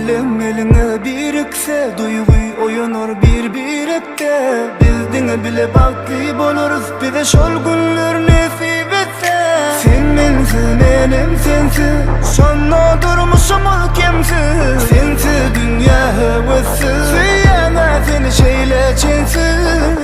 Elin eline birikse duyguy oyunur bir-birikte. Bizdiňe bile bakly boluruz, bize şol günler nesip etse. Sen mensiz menem sensiz, şonda durmuşum ol kimsiz. Sensiz dünya hevessiz, süýene seni şeýle çensiz.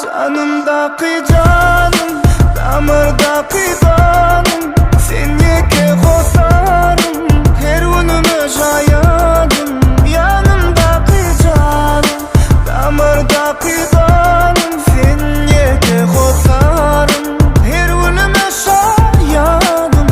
Canımdaki canım, damırdaki canım, senike hosarım, her günüme şayadım. Yanımdaki canım, damırdaki canım, senike hosarım, her günüme şayadım.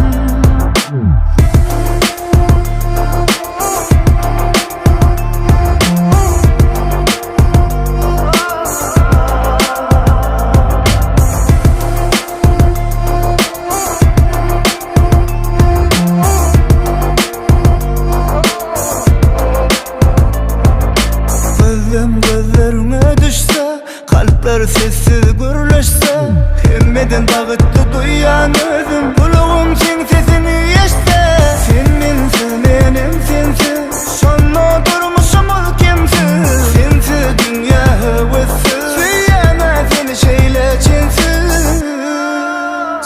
Gözlerine düşse, kalpler sessiz gürleşse, hemmeden bağıttı duyan özüm, kulağım sen sesini eşse. Sen mensiz menem sensiz, şonda durmuşum ol kimsiz. Sensiz dünya hevessiz, süýene seni şeýle çensiz.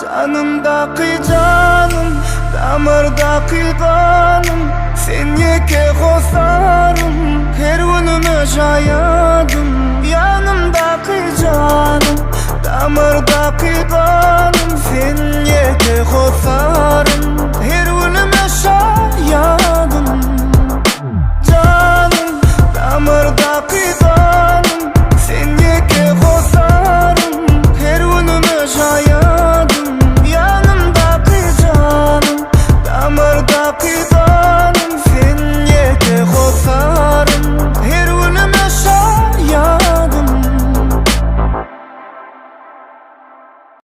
Canımdaki canım, damırdaki kanım, senike hosarım, her günüme şayadım.